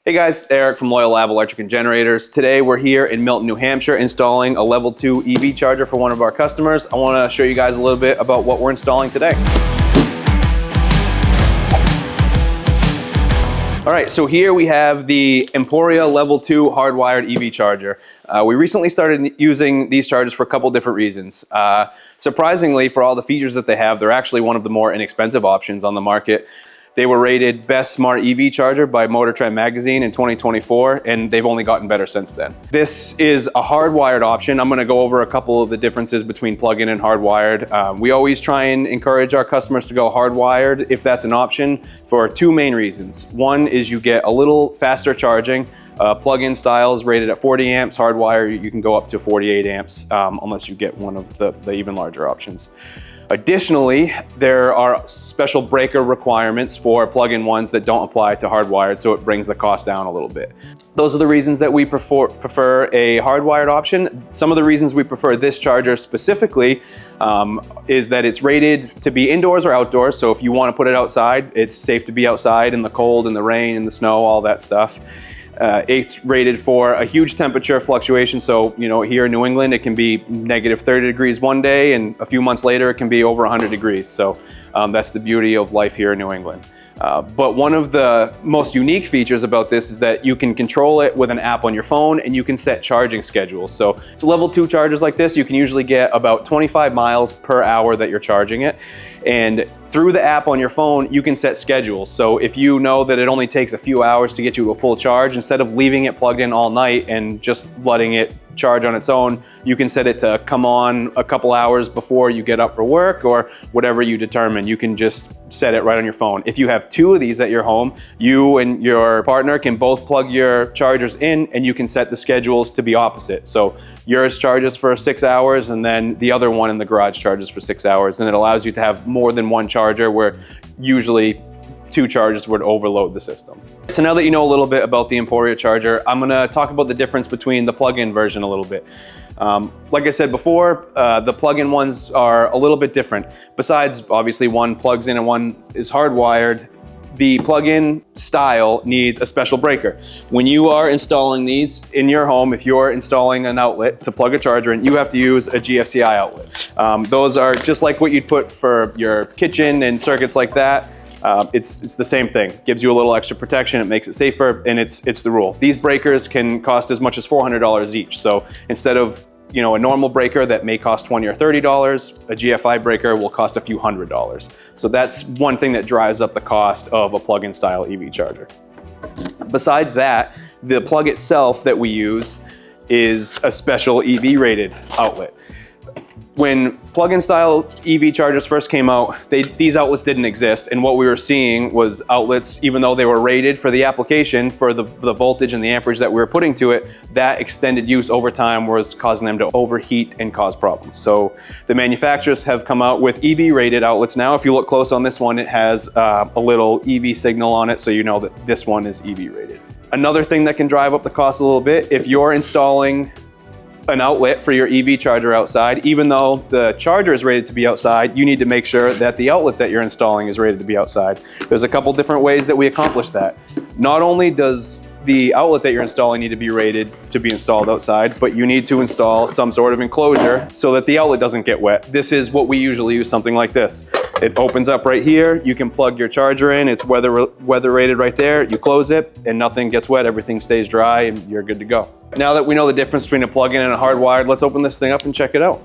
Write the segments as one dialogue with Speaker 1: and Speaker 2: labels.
Speaker 1: Hey guys, Eric from Loyal Lab Electric and Generators. Today we're here in Milton, New Hampshire installing a level 2 EV charger for one of our customers. I want to show you guys a little bit about what we're installing today. All right, so here we have the Emporia level 2 hardwired EV charger. We recently started using these chargers for a couple different reasons. Surprisingly, for all the features that they have, they're actually one of the more inexpensive options on the market. They were rated Best Smart EV Charger by Motor Trend Magazine in 2024, and they've only gotten better since then. This is a hardwired option. I'm gonna go over a couple of the differences between plug-in and hardwired. We always try and encourage our customers to go hardwired if that's an option for two main reasons. One is you get a little faster charging. Plug-in style is rated at 40 amps. Hardwire, you can go up to 48 amps unless you get one of the even larger options. Additionally, there are special breaker requirements for plug-in ones that don't apply to hardwired, so it brings the cost down a little bit. Those are the reasons that we prefer a hardwired option. Some of the reasons we prefer this charger specifically is that it's rated to be indoors or outdoors, so if you want to put it outside, it's safe to be outside in the cold, in the rain, in the snow, all that stuff. It's rated for a huge temperature fluctuation. So, here in New England, it can be negative 30 degrees one day, and a few months later, it can be over 100 degrees. So that's the beauty of life here in New England. But one of the most unique features about this is that you can control it with an app on your phone, and you can set charging schedules. So level 2 chargers like this, you can usually get about 25 miles per hour that you're charging it. And through the app on your phone, you can set schedules. So if you know that it only takes a few hours to get you to a full charge, instead of leaving it plugged in all night and just letting it charge on its own, you can set it to come on a couple hours before you get up for work, or whatever you determine. You can just set it right on your phone. If you have two of these at your home, you and your partner can both plug your chargers in, and you can set the schedules to be opposite. So yours charges for 6 hours, and then the other one in the garage charges for 6 hours. And it allows you to have more than one charger, where usually two chargers would overload the system. So now that you know a little bit about the Emporia charger, I'm gonna talk about the difference between the plug-in version a little bit. Like I said before, the plug-in ones are a little bit different. Besides, obviously, one plugs in and one is hardwired, the plug-in style needs a special breaker. When you are installing these in your home, if you're installing an outlet to plug a charger in, you have to use a GFCI outlet. Those are just like what you'd put for your kitchen and circuits like that. It's the same thing. Gives you a little extra protection, it makes it safer, and it's the rule. These breakers can cost as much as $400 each. So instead of a normal breaker that may cost $20 or $30, a GFI breaker will cost a few $100s. So that's one thing that drives up the cost of a plug-in style EV charger. Besides that, the plug itself that we use is a special EV rated outlet. When plug-in style EV chargers first came out, these outlets didn't exist, and what we were seeing was outlets, even though they were rated for the application, for the voltage and the amperage that we were putting to it, that extended use over time was causing them to overheat and cause problems. So the manufacturers have come out with EV rated outlets now. If you look close on this one, it has a little EV signal on it, so you know that this one is EV rated. Another thing that can drive up the cost a little bit, if you're installing an outlet for your EV charger outside, even though the charger is rated to be outside, you need to make sure that the outlet that you're installing is rated to be outside. There's a couple different ways that we accomplish that. Not only does the outlet that you're installing need to be rated to be installed outside, but you need to install some sort of enclosure so that the outlet doesn't get wet. This is what we usually use, something like this. It opens up right here, you can plug your charger in, it's weather rated right there, you close it and nothing gets wet, everything stays dry and you're good to go. Now that we know the difference between a plug-in and a hardwired, let's open this thing up and check it out.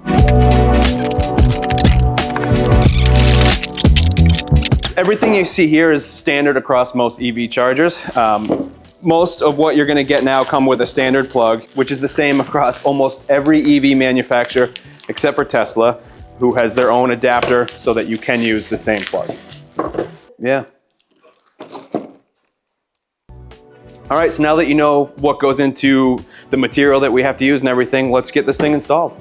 Speaker 1: Everything you see here is standard across most EV chargers. Most of what you're gonna get now come with a standard plug, which is the same across almost every EV manufacturer except for Tesla, who has their own adapter so that you can use the same plug. Yeah. All right, so now that you know what goes into the material that we have to use and everything, let's get this thing installed.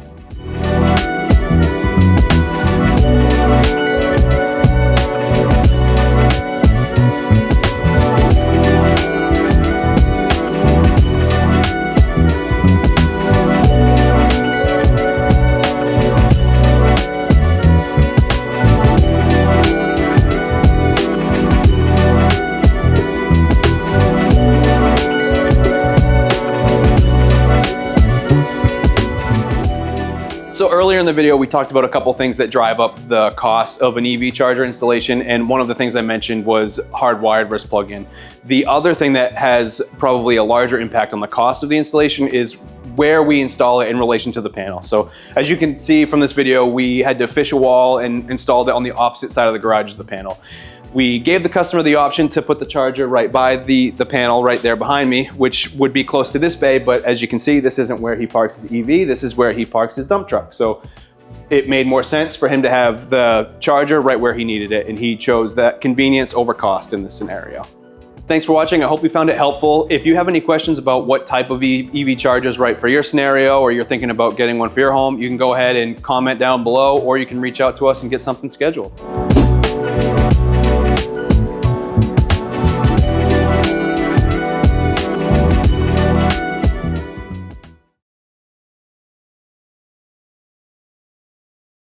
Speaker 1: Earlier in the video, we talked about a couple things that drive up the cost of an EV charger installation, and one of the things I mentioned was hardwired versus plug-in. The other thing that has probably a larger impact on the cost of the installation is where we install it in relation to the panel. So as you can see from this video, we had to fish a wall and installed it on the opposite side of the garage as the panel. We gave the customer the option to put the charger right by the panel right there behind me, which would be close to this bay, but as you can see, this isn't where he parks his EV, this is where he parks his dump truck. So it made more sense for him to have the charger right where he needed it, and he chose that convenience over cost in this scenario. Thanks for watching. I hope you found it helpful. If you have any questions about what type of EV charger is right for your scenario, or you're thinking about getting one for your home, you can go ahead and comment down below, or you can reach out to us and get something scheduled.